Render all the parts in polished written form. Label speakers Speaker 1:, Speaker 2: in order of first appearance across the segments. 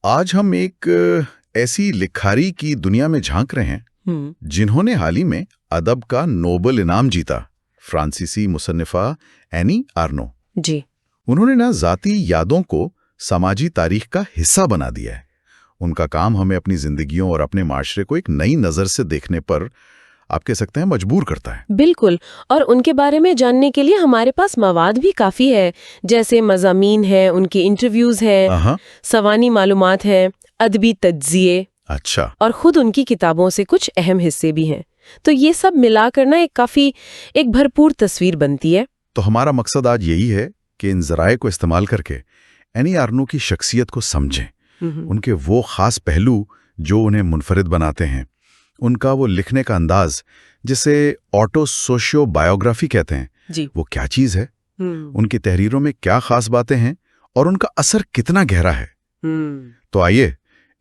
Speaker 1: آج ہم ایک ایسی لکھاری کی دنیا میں جھانک رہے ہیں جنہوں نے حال ہی میں ادب کا نوبل انعام جیتا، فرانسیسی مصنفہ اینی آرنو۔
Speaker 2: جی،
Speaker 1: انہوں نے نا ذاتی یادوں کو سماجی تاریخ کا حصہ بنا دیا ہے۔ ان کا کام ہمیں اپنی زندگیوں اور اپنے معاشرے کو ایک نئی نظر سے دیکھنے پر آپ کہہ سکتے ہیں مجبور کرتا ہے۔
Speaker 2: بالکل، اور ان کے بارے میں جاننے کے لیے ہمارے پاس مواد بھی کافی ہے، جیسے مضامین ہیں، ان کے انٹرویوز ہیں، سوانی معلومات ہیں، ادبی تجزیے،
Speaker 1: اچھا،
Speaker 2: اور خود ان کی کتابوں سے کچھ اہم حصے بھی ہیں۔ تو یہ سب ملا کر نا ایک بھرپور تصویر بنتی ہے۔
Speaker 1: تو ہمارا مقصد آج یہی ہے کہ ان ذرائع کو استعمال کر کے اینی آرنو کی شخصیت کو سمجھیں، ان کے وہ خاص پہلو جو انہیں منفرد بناتے ہیں، ان کا وہ لکھنے کا انداز جسے آٹو سوشیو بایوگرافی کہتے ہیں،
Speaker 2: جی،
Speaker 1: وہ کیا چیز ہے، ان کی تحریروں میں کیا خاص باتیں ہیں اور ان کا اثر کتنا گہرا ہے۔ تو آئیے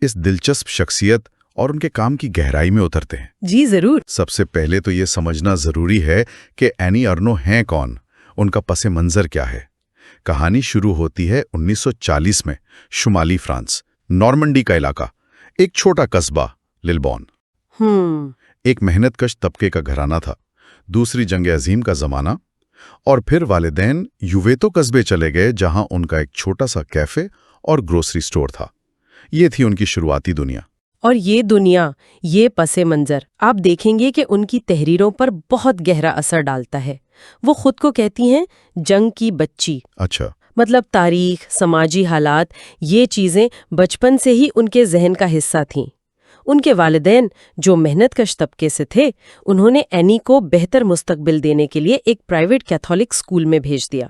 Speaker 1: اس دلچسپ شخصیت اور ان کے کام کی گہرائی میں اترتے ہیں۔
Speaker 2: جی ضرور۔
Speaker 1: سب سے پہلے تو یہ سمجھنا ضروری ہے کہ اینی آرنو ہیں کون، ان کا پس منظر کیا ہے۔ کہانی شروع ہوتی ہے 1940 میں شمالی فرانس، نارمنڈی کا علاقہ، ایک چھوٹا قصبہ للبون۔ ایک محنت کش طبقے کا گھرانہ تھا، دوسری جنگ عظیم کا زمانہ، اور پھر والدین یوویتو قصبے چلے گئے جہاں ان کا ایک چھوٹا سا کیفے اور گروسری سٹور تھا۔ یہ تھی ان کی شروعاتی دنیا۔
Speaker 2: اور یہ دنیا، یہ پس منظر آپ دیکھیں گے کہ ان کی تحریروں پر بہت گہرا اثر ڈالتا ہے۔ وہ خود کو کہتی ہیں جنگ کی بچی۔
Speaker 1: اچھا،
Speaker 2: مطلب تاریخ، سماجی حالات، یہ چیزیں بچپن سے ہی ان کے ذہن کا حصہ تھیں۔ ان کے والدین جو محنت کش طبقے سے تھے، انہوں نے اینی کو بہتر مستقبل دینے کے لیے ایک پرائیویٹ کیتھولک اسکول میں بھیج دیا۔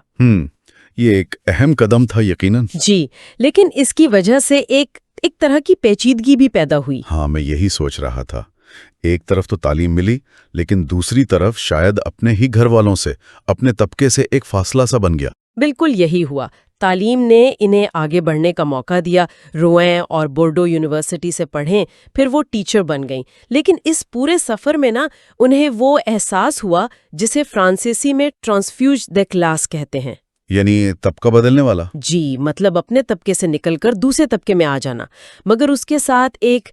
Speaker 1: یہ ایک اہم قدم تھا یقیناً۔
Speaker 2: جی، لیکن اس کی وجہ سے ایک طرح کی پیچیدگی بھی پیدا ہوئی۔
Speaker 1: ہاں، میں یہی سوچ رہا تھا۔ ایک طرف تو تعلیم ملی، لیکن دوسری طرف شاید اپنے ہی گھر والوں سے، اپنے طبقے سے ایک فاصلہ سا بن گیا۔
Speaker 2: بالکل یہی ہوا۔ تعلیم نے انہیں آگے بڑھنے کا موقع دیا، روئیں اور بورڈو یونیورسٹی سے پڑھیں، پھر وہ ٹیچر بن گئیں۔ لیکن اس پورے سفر میں نا انہیں وہ احساس ہوا جسے فرانسیسی میں ٹرانسفیوژ دے کلاس کہتے ہیں،
Speaker 1: یعنی طبقہ بدلنے والا۔
Speaker 2: جی، مطلب اپنے طبقے سے نکل کر دوسرے طبقے میں آ جانا، مگر اس کے ساتھ ایک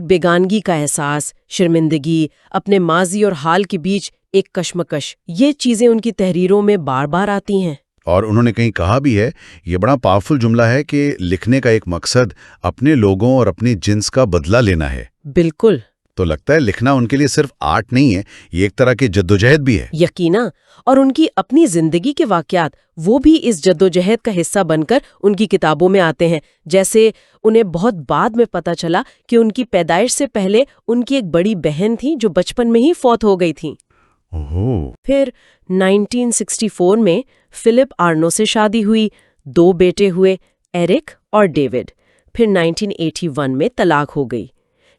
Speaker 2: بیگانگی کا احساس، شرمندگی، اپنے ماضی اور حال کے بیچ ایک کشمکش۔ یہ چیزیں ان کی تحریروں میں بار بار آتی ہیں۔
Speaker 1: اور انہوں نے کہیں کہا بھی ہے، یہ بڑا پاورفل جملہ ہے، کہ لکھنے کا ایک مقصد اپنے لوگوں اور اپنی جنس کا بدلہ لینا ہے۔
Speaker 2: بالکل۔
Speaker 1: تو لگتا ہے لکھنا ان کے لیے صرف آرٹ نہیں ہے، یہ ایک طرح کی جدوجہد بھی ہے۔
Speaker 2: یقینا، اور ان کی اپنی زندگی کے واقعات وہ بھی اس جدوجہد کا حصہ بن کر ان کی کتابوں میں آتے ہیں۔ جیسے انہیں بہت بعد میں پتہ چلا کہ ان کی پیدائش سے پہلے ان کی ایک بڑی بہن تھی جو بچپن میں ہی فوت ہو گئی تھی۔ پھر 1964 میں فلپ آرنو سے شادی ہوئی، 2 بیٹے ہوئے، ایرک اور ڈیوڈ۔ پھر 1981 میں طلاق ہو گئی۔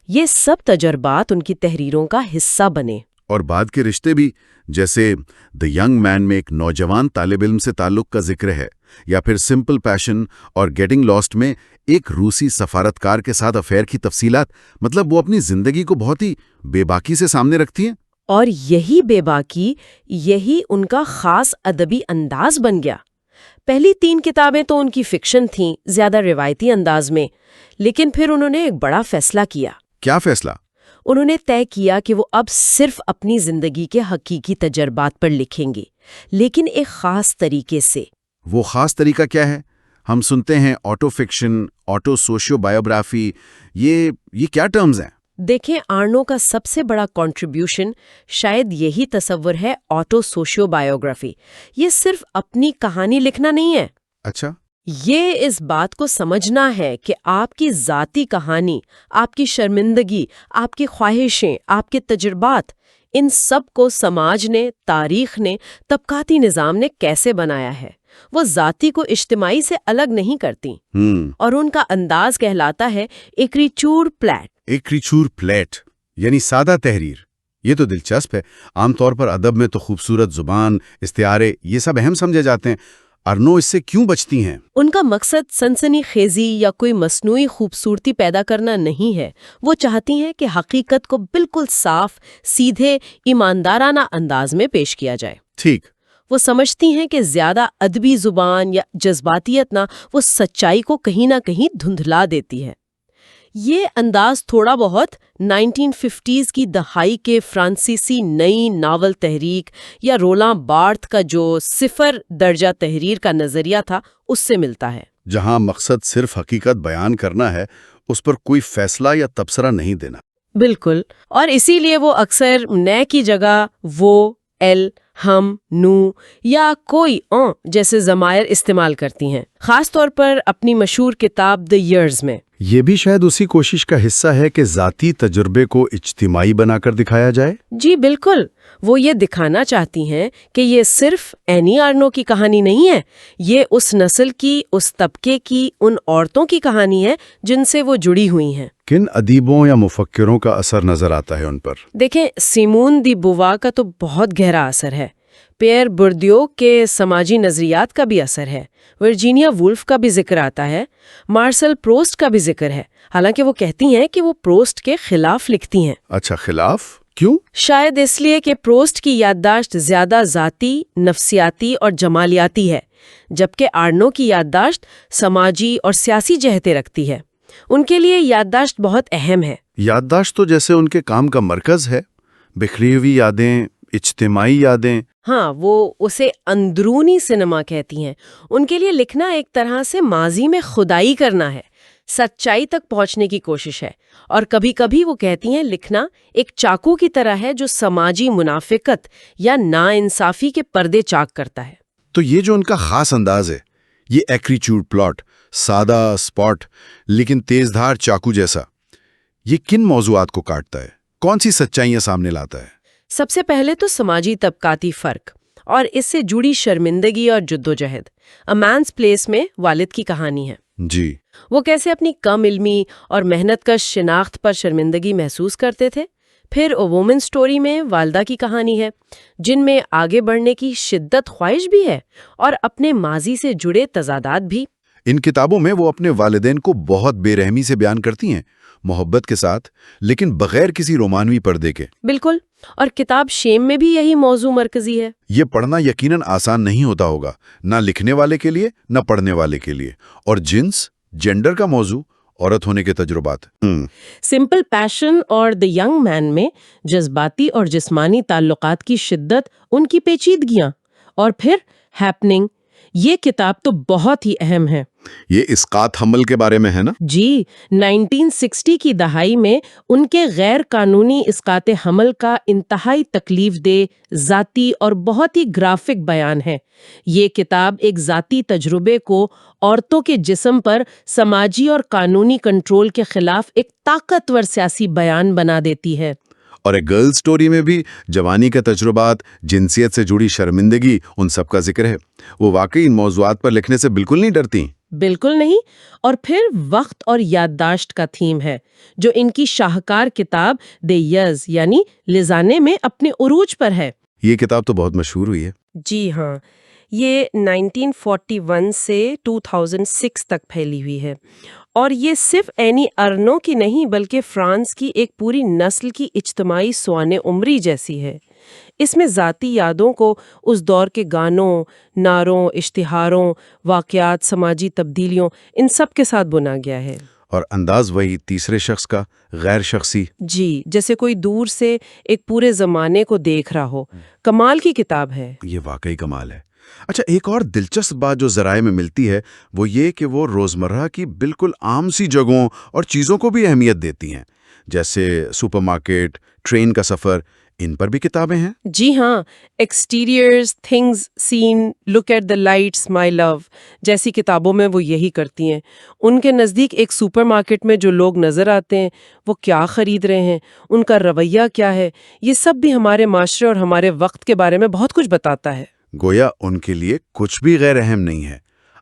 Speaker 2: یہ سب تجربات ان کی تحریروں کا حصہ بنے۔
Speaker 1: اور بعد کے رشتے بھی، جیسے دی ینگ مین میں ایک نوجوان طالب علم سے تعلق کا ذکر ہے، یا پھر سمپل پیشن اور گیٹنگ لاسٹ میں ایک روسی سفارتکار کے ساتھ افیئر کی تفصیلات۔ مطلب وہ اپنی زندگی کو بہت ہی بے باکی سے سامنے رکھتی ہیں،
Speaker 2: اور یہی بے باکی، یہی ان کا خاص ادبی انداز بن گیا۔ پہلی 3 کتابیں تو ان کی فکشن تھیں، زیادہ روایتی انداز میں، لیکن پھر انہوں نے ایک بڑا فیصلہ کیا۔
Speaker 1: کیا فیصلہ؟
Speaker 2: انہوں نے طے کیا کہ وہ اب صرف اپنی زندگی کے حقیقی تجربات پر لکھیں گے، لیکن ایک خاص طریقے سے۔
Speaker 1: وہ خاص طریقہ کیا ہے؟ ہم سنتے ہیں auto fiction, auto socio biography, یہ کیا ٹرمز ہیں؟
Speaker 2: دیکھیں، آرنو کا سب سے بڑا کنٹریبیوشن شاید یہی تصور ہے، آٹو سوشیو بایوگرافی۔ یہ صرف اپنی کہانی لکھنا نہیں ہے۔
Speaker 1: اچھا،
Speaker 2: یہ اس بات کو سمجھنا ہے کہ آپ کی ذاتی کہانی، آپ کی شرمندگی، آپ کی خواہشیں، آپ کے تجربات، ان سب کو سماج نے، تاریخ نے، طبقاتی نظام نے کیسے بنایا ہے۔ وہ ذاتی کو اجتماعی سے الگ نہیں کرتی، اور ان کا انداز کہلاتا ہے ایکریچور پلیٹ۔
Speaker 1: ایکریچور پلیٹ یعنی سادہ تحریر۔ یہ تو دلچسپ ہے۔ عام طور پر ادب میں تو خوبصورت زبان، استعارے، یہ سب اہم سمجھے جاتے ہیں۔ آرنو اس سے کیوں بچتی ہیں؟
Speaker 2: ان کا مقصد سنسنی خیزی یا کوئی مصنوعی خوبصورتی پیدا کرنا نہیں ہے۔ وہ چاہتی ہیں کہ حقیقت کو بالکل صاف، سیدھے، ایماندارانہ انداز میں پیش کیا جائے۔
Speaker 1: ٹھیک۔
Speaker 2: وہ سمجھتی ہیں کہ زیادہ ادبی زبان یا جذباتیت نہ وہ سچائی کو کہیں نہ کہیں دھندلا دیتی ہے۔ یہ انداز تھوڑا بہت 1950s کی دہائی کے فرانسیسی نئی ناول تحریک یا رولاں بارتھ کا جو صفر درجہ تحریر کا نظریہ تھا اس سے ملتا ہے،
Speaker 3: جہاں مقصد صرف حقیقت بیان کرنا ہے، اس پر کوئی فیصلہ یا تبصرہ نہیں دینا۔
Speaker 2: بالکل، اور اسی لیے وہ اکثر نئے کی جگہ وہ، ایل، ہم، نو یا کوئی جیسے ضمائر استعمال کرتی ہیں، خاص طور پر اپنی مشہور کتاب دی ایئرز میں۔
Speaker 3: یہ بھی شاید اسی کوشش کا حصہ ہے کہ ذاتی تجربے کو اجتماعی بنا کر دکھایا جائے۔
Speaker 2: جی بالکل، وہ یہ دکھانا چاہتی ہیں کہ یہ صرف اینی آرنو کی کہانی نہیں ہے، یہ اس نسل کی، اس طبقے کی، ان عورتوں کی کہانی ہے جن سے وہ جڑی ہوئی ہیں۔
Speaker 3: کن ادیبوں یا مفکروں کا اثر نظر آتا ہے ان پر؟
Speaker 2: دیکھیں، سیمون دی بووا کا تو بہت گہرا اثر ہے، پیئر بوردیو کے سماجی نظریات کا بھی اثر ہے، ورجینیا وولف کا بھی ذکر آتا ہے، مارسل پروسٹ کا بھی ذکر ہے، حالانکہ وہ کہتی ہیں کہ وہ پروسٹ کے خلاف لکھتی ہیں۔
Speaker 3: اچھا، خلاف کیوں؟
Speaker 2: شاید اس لیے کہ پروسٹ کی یادداشت زیادہ ذاتی، نفسیاتی اور جمالیاتی ہے، جبکہ آرنو کی یادداشت سماجی اور سیاسی جہتیں رکھتی ہے۔ ان کے لیے یادداشت بہت اہم ہے۔
Speaker 3: یادداشت تو جیسے ان کے کام کا مرکز ہے، بکھری ہوئی یادیں، اجتماعی یادیں۔
Speaker 2: ہاں، وہ اسے اندرونی سنیما کہتی ہیں۔ ان کے لیے لکھنا ایک طرح سے ماضی میں خدائی کرنا ہے، سچائی تک پہنچنے کی کوشش ہے، اور کبھی کبھی وہ کہتی ہیں لکھنا ایک چاقو کی طرح ہے جو سماجی منافقت یا ناانصافی کے پردے چاک کرتا ہے۔
Speaker 3: تو یہ جو ان کا خاص انداز ہے، یہ ایکریچیوڈ پلاٹ، سادہ سپاٹ لیکن تیز دھار چاقو جیسا، یہ کن موضوعات کو کاٹتا ہے؟ کون سی سچائیاں سامنے لاتا ہے؟
Speaker 2: سب سے پہلے تو سماجی طبقاتی فرق اور اس سے جڑی شرمندگی اور جدوجہد۔ اے مینز پلیس میں والد کی کہانی ہے۔
Speaker 3: جی،
Speaker 2: وہ کیسے اپنی کم علمی اور محنت کش شناخت پر شرمندگی محسوس کرتے تھے۔ پھر اے وومن سٹوری میں والدہ کی کہانی ہے، جن میں آگے بڑھنے کی شدت خواہش بھی ہے اور اپنے ماضی سے جڑے تضادات بھی۔
Speaker 3: ان کتابوں میں وہ اپنے والدین کو بہت بے رحمی سے بیان کرتی ہیں، محبت کے ساتھ، لیکن بغیر کسی رومانوی پردے کے۔
Speaker 2: بالکل، اور کتاب شیم میں بھی یہی موضوع مرکزی ہے۔
Speaker 3: یہ پڑھنا یقیناً آسان نہیں ہوتا ہوگا، نہ لکھنے والے کے لیے نہ پڑھنے والے کے لیے۔ اور جنس، جینڈر کا موضوع، عورت ہونے کے تجربات۔
Speaker 2: سمپل پیشن اور دی ینگ مین میں جذباتی اور جسمانی تعلقات کی شدت، ان کی پیچیدگیاں، اور پھر ہیپننگ، یہ کتاب تو بہت ہی اہم ہے۔
Speaker 3: یہ اسقاط حمل کے بارے میں ہے نا؟
Speaker 2: جی، 1960 کی دہائی میں ان کے غیر قانونی اسقاط حمل کا انتہائی تکلیف دہ، ذاتی اور بہت ہی گرافک بیان ہے۔ یہ کتاب ایک ذاتی تجربے کو عورتوں کے جسم پر سماجی اور قانونی کنٹرول کے خلاف ایک طاقتور سیاسی بیان بنا دیتی ہے۔
Speaker 3: اور ایک گرل سٹوری میں بھی جوانی کے تجربات، جنسیت سے جڑی شرمندگی، ان سب کا ذکر ہے۔ وہ واقعی ان موضوعات پر لکھنے سے بالکل نہیں ڈرتی۔
Speaker 2: بالکل نہیں۔ اور پھر وقت اور یادداشت کا تھیم ہے، جو ان کی شاہکار کتاب دی ایئرز یعنی لزانے میں اپنے عروج پر ہے۔
Speaker 3: یہ کتاب تو بہت مشہور ہوئی ہے۔
Speaker 2: جی ہاں، یہ 1941 سے 2006 تک پھیلی ہوئی ہے، اور یہ صرف اینی ارنو کی نہیں بلکہ فرانس کی ایک پوری نسل کی اجتماعی سوانح عمری جیسی ہے۔ اس میں ذاتی یادوں کو اس دور کے گانوں، نعروں، اشتہاروں، واقعات، سماجی تبدیلیوں، ان سب کے ساتھ بنا گیا ہے۔
Speaker 3: اور انداز وہی تیسرے شخص کا، غیر شخصی۔
Speaker 2: جی، جیسے کوئی دور سے ایک پورے زمانے کو دیکھ رہا ہو۔ کمال کی کتاب ہے۔
Speaker 3: یہ واقعی کمال ہے۔ اچھا، ایک اور دلچسپ بات جو ذرائع میں ملتی ہے وہ یہ کہ وہ روزمرہ کی بالکل عام سی جگہوں اور چیزوں کو بھی اہمیت دیتی ہیں، جیسے سپر مارکیٹ، ٹرین کا سفر، ان پر بھی کتابیں ہیں۔
Speaker 2: جی ہاں، exteriors, things seen, look at the lights, my love جیسی کتابوں میں وہ یہی کرتی ہیں۔ ان کے نزدیک ایک سپر مارکیٹ میں جو لوگ نظر آتے ہیں وہ کیا خرید رہے ہیں، ان کا رویہ کیا ہے، یہ سب بھی ہمارے معاشرے اور ہمارے وقت کے بارے میں بہت کچھ بتاتا ہے۔
Speaker 3: گویا ان کے لیے کچھ بھی غیر اہم نہیں ہے،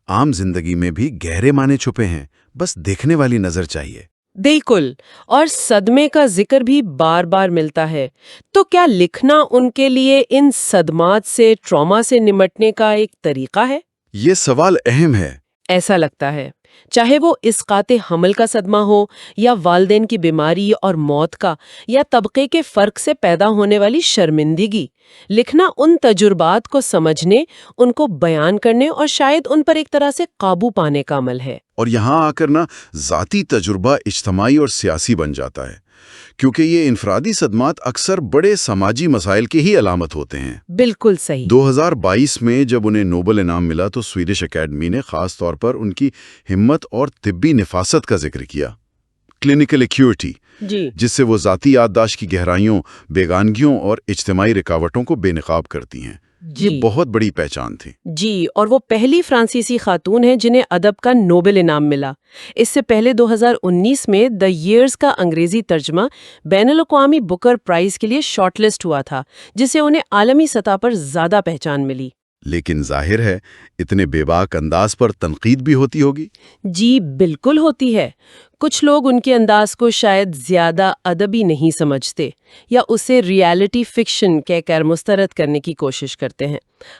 Speaker 3: عام زندگی میں بھی گہرے معنی چھپے ہیں، بس دیکھنے والی نظر چاہیے۔
Speaker 2: بالکل، اور صدمے کا ذکر بھی بار بار ملتا ہے۔ تو کیا لکھنا ان کے لیے ان صدمات سے، ٹراما سے نمٹنے کا ایک طریقہ ہے؟
Speaker 3: یہ سوال اہم ہے۔
Speaker 2: ایسا لگتا ہے چاہے وہ اسقاط حمل کا صدمہ ہو یا والدین کی بیماری اور موت کا یا طبقے کے فرق سے پیدا ہونے والی شرمندگی، لکھنا ان تجربات کو سمجھنے، ان کو بیان کرنے اور شاید ان پر ایک طرح سے قابو پانے کا عمل ہے۔
Speaker 3: اور یہاں آ کر ذاتی تجربہ اجتماعی اور سیاسی بن جاتا ہے، کیونکہ یہ انفرادی صدمات اکثر بڑے سماجی مسائل کی ہی علامت ہوتے ہیں۔
Speaker 2: بالکل صحیح۔
Speaker 3: 2022 میں جب انہیں نوبل انعام ملا تو سویڈش اکیڈمی نے خاص طور پر ان کی ہمت اور طبی نفاست کا ذکر کیا، کلینکل ایکیورٹی،
Speaker 2: جی
Speaker 3: جس سے وہ ذاتی یادداشت کی گہرائیوں، بیگانگیوں اور اجتماعی رکاوٹوں کو بے نقاب کرتی ہیں۔ یہ بہت بڑی پہچان تھی۔
Speaker 2: جی، اور وہ پہلی فرانسیسی خاتون ہیں جنہیں ادب کا نوبل انعام ملا۔ اس سے پہلے 2019 میں دا ایئرز کا انگریزی ترجمہ بین الاقوامی بکر پرائز کے لیے شارٹ لسٹ ہوا تھا، جس سے انہیں عالمی سطح پر زیادہ پہچان ملی۔
Speaker 3: لیکن ظاہر ہے اتنے بے باک انداز پر تنقید بھی ہوتی ہوگی۔
Speaker 2: جی بالکل ہوتی ہے۔ کچھ لوگ ان کے انداز کو شاید زیادہ ادبی نہیں سمجھتے یا اسے ریالٹی فکشن کہہ کر مسترد کرنے کی کوشش کرتے ہیں،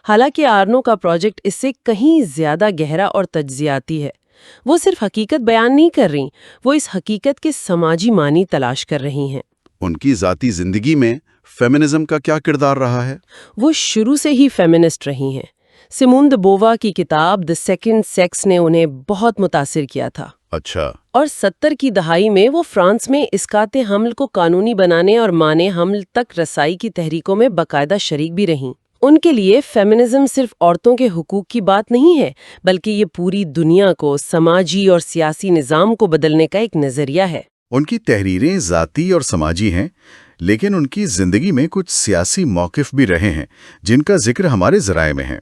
Speaker 2: حالانکہ آرنو کا پروجیکٹ اس سے کہیں زیادہ گہرا اور تجزیاتی ہے۔ وہ صرف حقیقت بیان نہیں کر رہی، وہ اس حقیقت کے سماجی معنی تلاش کر رہی ہیں۔
Speaker 3: ان کی ذاتی زندگی میں فیمنزم کا کیا کردار رہا ہے؟
Speaker 2: وہ شروع سے ہی فیمنسٹ رہی ہیں۔ سیمون د بووا کی کتاب دی سیکنڈ سیکس نے انہیں بہت متاثر کیا تھا۔
Speaker 3: اچھا۔
Speaker 2: اور 70 کی دہائی میں وہ فرانس میں اسقاط حمل کو قانونی بنانے اور مانع حمل تک رسائی کی تحریکوں میں باقاعدہ شریک بھی رہیں۔ ان کے لیے فیمنزم صرف عورتوں کے حقوق کی بات نہیں ہے، بلکہ یہ پوری دنیا کو، سماجی اور سیاسی نظام کو بدلنے کا ایک نظریہ ہے۔
Speaker 3: ان کی تحریریں ذاتی اور سماجی ہیں، لیکن ان کی زندگی میں کچھ سیاسی موقف بھی رہے ہیں جن کا ذکر ہمارے ذرائع میں ہے۔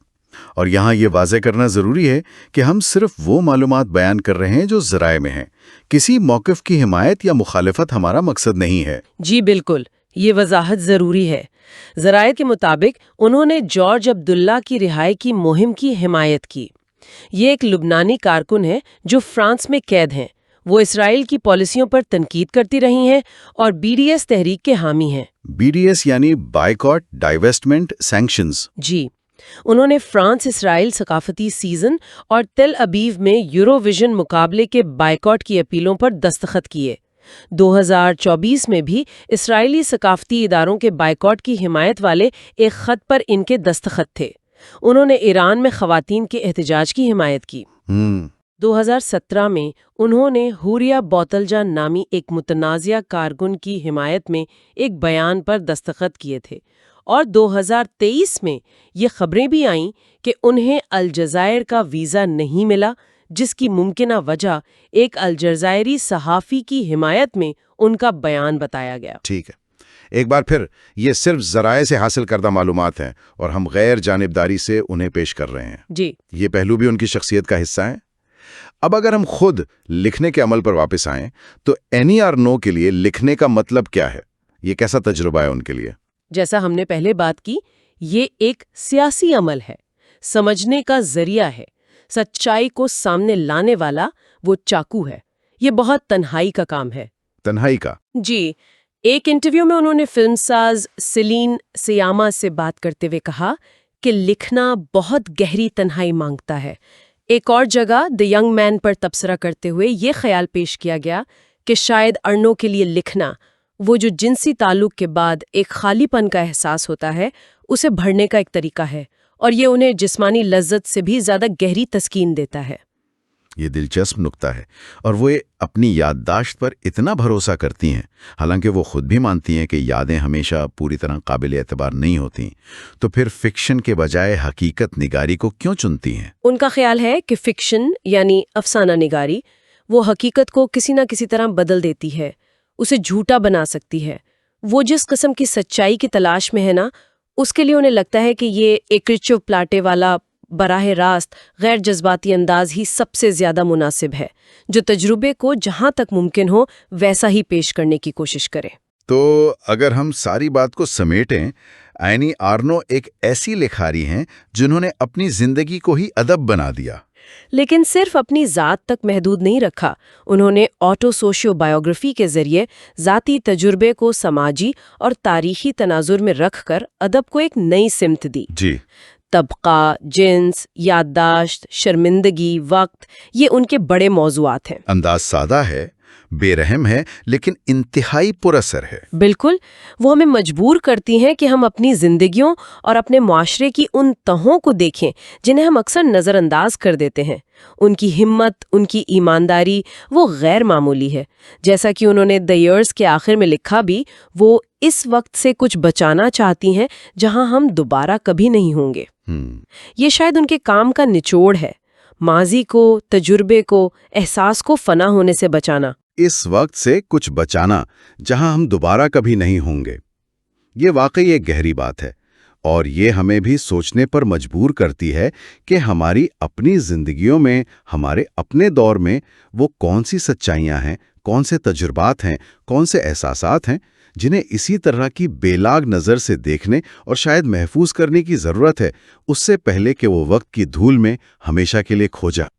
Speaker 3: اور یہاں یہ واضح کرنا ضروری ہے کہ ہم صرف وہ معلومات بیان کر رہے ہیں جو ذرائع میں ہیں۔ کسی موقف کی حمایت یا مخالفت ہمارا مقصد نہیں ہے۔
Speaker 2: جی بالکل، یہ وضاحت ضروری ہے۔ ذرائع کے مطابق انہوں نے جارج عبداللہ کی رہائی کی مہم کی حمایت کی۔ یہ ایک لبنانی کارکن ہے جو فرانس میں قید ہیں۔ وہ اسرائیل کی پالیسیوں پر تنقید کرتی رہی ہیں اور BDS تحریک کے حامی ہیں۔
Speaker 3: BDS یعنی بائیکاٹ، ڈائیویسٹمنٹ، سینکشنز۔
Speaker 2: جی، انہوں نے فرانس اسرائیل ثقافتی سیزن اور تل ابیو میں یورو ویژن مقابلے کے بائیکاٹ کی اپیلوں پر دستخط کیے۔ 2024 میں بھی اسرائیلی ثقافتی اداروں کے بائیکاٹ کی حمایت والے ایک خط پر ان کے دستخط تھے۔ انہوں نے ایران میں خواتین کے احتجاج کی حمایت کی۔ 2017 میں انہوں نے حوریہ بوتلجان نامی ایک متنازعہ کارکن کی حمایت میں ایک بیان پر دستخط کیے تھے، اور 2023 میں یہ خبریں بھی آئیں کہ انہیں الجزائر کا ویزا نہیں ملا، جس کی ممکنہ وجہ ایک الجزائری صحافی کی حمایت میں ان کا بیان بتایا گیا۔
Speaker 3: ٹھیک ہے، ایک بار پھر یہ صرف ذرائع سے حاصل کردہ معلومات ہیں اور ہم غیر جانبداری سے انہیں پیش کر رہے ہیں۔
Speaker 2: جی،
Speaker 3: یہ پہلو بھی ان کی شخصیت کا حصہ ہے۔ اب اگر ہم خود لکھنے کے عمل پر واپس آئیں تو اینی آرنو کے لیے لکھنے کا مطلب کیا ہے؟ یہ کیسا تجربہ ہے ان کے لیے؟
Speaker 2: جیسا ہم نے پہلے بات کی، یہ ایک سیاسی عمل ہے، سمجھنے کا ذریعہ ہے، سچائی کو سامنے لانے والا وہ چاقو ہے۔ یہ بہت تنہائی کا کام ہے۔
Speaker 3: تنہائی کا؟
Speaker 2: جی، ایک انٹرویو میں انہوں نے فلم ساز سیلین سیاما سے بات کرتے ہوئے کہا کہ لکھنا بہت گہری تنہائی مانگتا ہے۔ ایک اور جگہ دی ینگ مین پر تبصرہ کرتے ہوئے یہ خیال پیش کیا گیا کہ شاید ارنو کے لیے لکھنا، وہ جو جنسی تعلق کے بعد ایک خالی پن کا احساس ہوتا ہے، اسے بھرنے کا ایک طریقہ ہے، اور یہ انہیں جسمانی لذت سے بھی زیادہ گہری تسکین دیتا ہے۔
Speaker 3: یہ دلچسپ نکتہ ہے، اور وہ اپنی یادداشت پر اتنا بھروسہ کرتی ہیں، حالانکہ وہ خود بھی مانتی ہیں کہ یادیں ہمیشہ پوری طرح قابل اعتبار نہیں ہوتیں، تو پھر فکشن کے بجائے حقیقت نگاری کو کیوں چنتی ہیں؟
Speaker 2: ان کا خیال ہے کہ فکشن یعنی افسانہ نگاری وہ حقیقت کو کسی نہ کسی طرح بدل دیتی ہے، اسے جھوٹا بنا سکتی ہے۔ وہ جس قسم کی سچائی کی تلاش میں ہے نا، اس کے لیے انہیں لگتا ہے کہ یہ ایکریچو پلاٹے والا براہ راست غیر جذباتی انداز ہی سب سے زیادہ مناسب ہے، جو تجربے کو جہاں تک ممکن ہو ویسا ہی پیش کرنے کی کوشش کرے۔
Speaker 3: تو اگر ہم ساری بات کو سمیٹیں، اینی آرنو ایک ایسی لکھاری ہیں جنہوں نے اپنی زندگی کو ہی ادب بنا دیا۔
Speaker 2: لیکن صرف اپنی ذات تک محدود نہیں رکھا، انہوں نے آٹو سوشیو بایوگرافی کے ذریعے ذاتی تجربے کو سماجی اور تاریخی تناظر میں رکھ کر ادب کو ایک نئی سمت دی۔
Speaker 3: جی،
Speaker 2: طبقہ، جنس، یادداشت، شرمندگی، وقت، یہ ان کے بڑے موضوعات ہیں۔
Speaker 3: انداز سادہ ہے، بے رحم ہے، لیکن انتہائی پر اثر ہے۔
Speaker 2: بالکل، وہ ہمیں مجبور کرتی ہیں کہ ہم اپنی زندگیوں اور اپنے معاشرے کی ان تہوں کو دیکھیں جنہیں ہم اکثر نظر انداز کر دیتے ہیں۔ ان کی ہمت، ان کی ایمانداری، وہ غیر معمولی ہے۔ جیسا کہ انہوں نے دی ایئرز کے آخر میں لکھا بھی، وہ اس وقت سے کچھ بچانا چاہتی ہیں جہاں ہم دوبارہ کبھی نہیں ہوں گے۔ یہ شاید ان کے کام کا نچوڑ ہے، ماضی کو، تجربے کو، احساس کو فنا ہونے سے بچانا۔
Speaker 3: اس وقت سے کچھ بچانا جہاں ہم دوبارہ کبھی نہیں ہوں گے، یہ واقعی ایک گہری بات ہے، اور یہ ہمیں بھی سوچنے پر مجبور کرتی ہے کہ ہماری اپنی زندگیوں میں، ہمارے اپنے دور میں وہ کون سی سچائیاں ہیں، کون سے تجربات ہیں، کون سے احساسات ہیں جنہیں اسی طرح کی بے لاگ نظر سے دیکھنے اور شاید محفوظ کرنے کی ضرورت ہے، اس سے پہلے کہ وہ وقت کی دھول میں ہمیشہ کے لیے کھو جائے۔